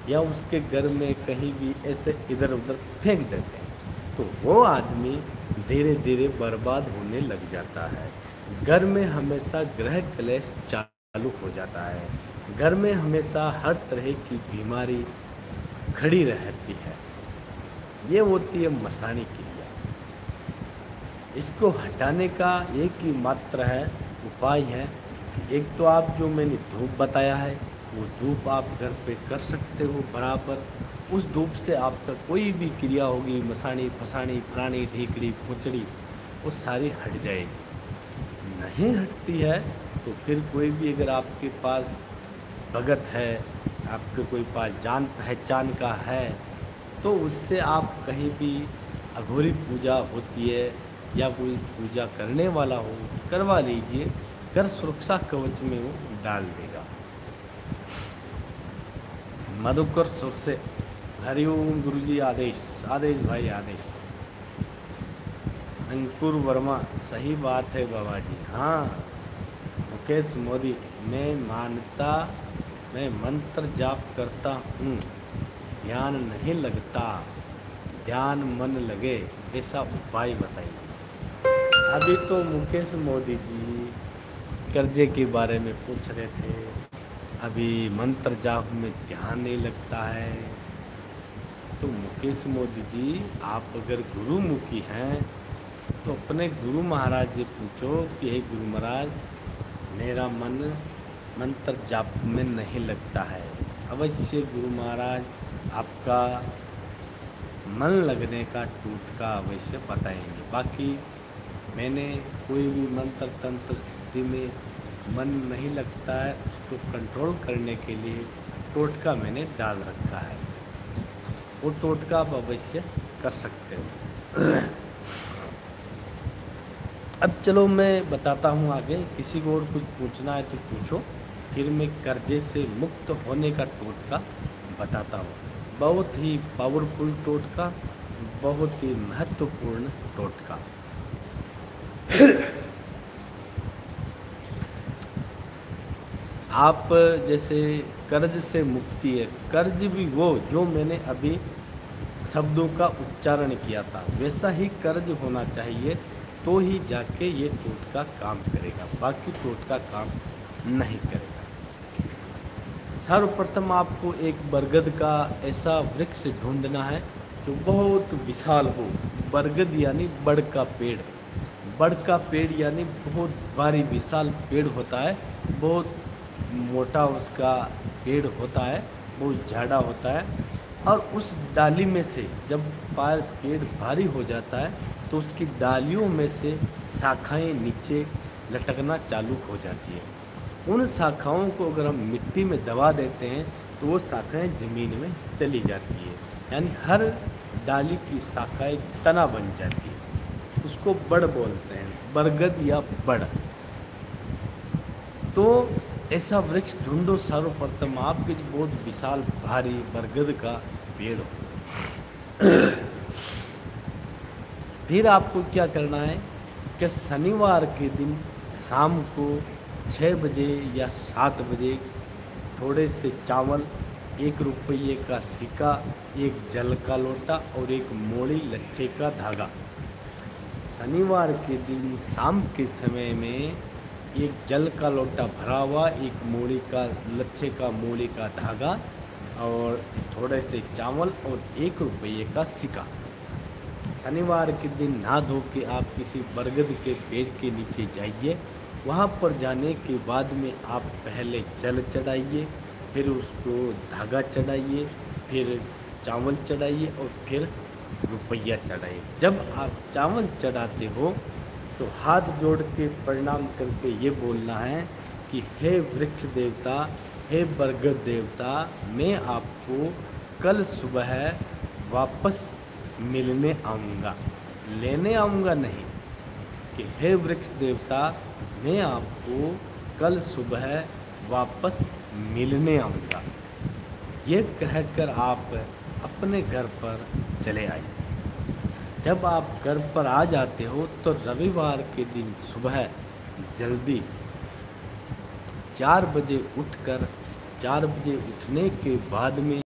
या उसके घर में कहीं भी ऐसे इधर उधर फेंक देते हैं, तो वो आदमी धीरे धीरे बर्बाद होने लग जाता है। घर में हमेशा ग्रह क्लेश चालू हो जाता है। घर में हमेशा हर तरह की बीमारी खड़ी रहती है। ये होती है मसाणी क्रिया। इसको हटाने का एक ही मात्र है उपाय है। एक तो आप जो मैंने धूप बताया है, वो धूप आप घर पे कर सकते हो बराबर। उस धूप से आपका कोई भी क्रिया होगी, मसाणी फसाणी फलानी ढीकड़ी फुचड़ी, वो सारी हट जाएगी। नहीं हटती है तो फिर कोई भी अगर आपके पास भगत है, आपके कोई पास जान पहचान का है, तो उससे आप कहीं भी अघोरी पूजा होती है या कोई पूजा करने वाला हो, करवा लीजिए। कर सुरक्षा कवच में वो डाल देगा। मधुकर सुर से हरिओम गुरुजी आदेश आदेश भाई आदेश। अंकुर वर्मा सही बात है बाबा जी। हाँ मुकेश मोदी, मैं मंत्र जाप करता हूँ, ध्यान नहीं लगता, ध्यान मन लगे, ऐसा उपाय बताइए। अभी तो मुकेश मोदी जी कर्जे के बारे में पूछ रहे थे, अभी मंत्र जाप में ध्यान नहीं लगता है। तो मुकेश मोदी जी, आप अगर गुरुमुखी हैं तो अपने गुरु महाराज से पूछो कि हे गुरु महाराज, मेरा मन मंत्र जाप में नहीं लगता है। अवश्य गुरु महाराज आपका मन लगने का टूटका अवश्य बताएंगे। बाकी मैंने कोई भी मंत्र तंत्र सिद्धि में मन नहीं लगता है, उसको कंट्रोल करने के लिए टोटका मैंने डाल रखा है। वो टोटका आप अवश्य कर सकते हो। अब चलो मैं बताता हूँ आगे। किसी को और कुछ पूछना है तो पूछो, फिर मैं कर्जे से मुक्त होने का टोटका बताता हूँ। बहुत ही पावरफुल टोटका, बहुत ही महत्वपूर्ण टोटका। आप जैसे कर्ज से मुक्ति है, कर्ज भी वो जो मैंने अभी शब्दों का उच्चारण किया था वैसा ही कर्ज होना चाहिए, तो ही जाके ये टोटका काम करेगा, बाकी टोटका काम नहीं करेगा। सर्वप्रथम आपको एक बरगद का ऐसा वृक्ष ढूंढना है जो बहुत विशाल हो। बरगद यानी बड़ का पेड़, बड़ का पेड़ यानी बहुत भारी विशाल पेड़ होता है, बहुत मोटा उसका पेड़ होता है, बहुत झाड़ा होता है। और उस डाली में से जब पेड़ भारी हो जाता है तो उसकी डालियों में से शाखाएं नीचे लटकना चालू हो जाती है। उन शाखाओं को अगर हम मिट्टी में दबा देते हैं तो वो शाखाएं ज़मीन में चली जाती है, यानी हर डाली की शाखाएं तना बन जाती है। उसको बड़ बोलते हैं, बरगद या बड़। तो ऐसा वृक्ष ढूंढो सर्वप्रथम आपके जो बहुत विशाल भारी बरगद का पेड़ हो। फिर आपको क्या करना है कि शनिवार के दिन शाम को 6 बजे या 7 बजे थोड़े से चावल, 1 रुपये का सिक्का, 1 जल का लोटा और 1 मोड़ी लच्छे का धागा, शनिवार के दिन शाम के समय में 1 जल का लोटा भरा हुआ, 1 मूली का लच्छे का मूली का धागा और थोड़े से चावल और 1 रुपये का सिक्का। शनिवार के दिन नहा धो के आप किसी बरगद के पेड़ के नीचे जाइए। वहाँ पर जाने के बाद में आप पहले जल चढ़ाइए, फिर उसको धागा चढ़ाइए, फिर चावल चढ़ाइए और फिर रुपया चढ़ाइए। जब आप चावल चढ़ाते हो तो हाथ जोड़ के प्रणाम करके ये बोलना है कि हे वृक्ष देवता, हे बरगद देवता, मैं आपको कल सुबह वापस मिलने आऊँगा, लेने आऊँगा नहीं, कि हे वृक्ष देवता, मैं आपको कल सुबह वापस मिलने आऊँगा। ये कहकर आप अपने घर पर चले आइए। जब आप घर पर आ जाते हो तो रविवार के दिन सुबह जल्दी 4 बजे उठकर, 4 बजे उठने के बाद में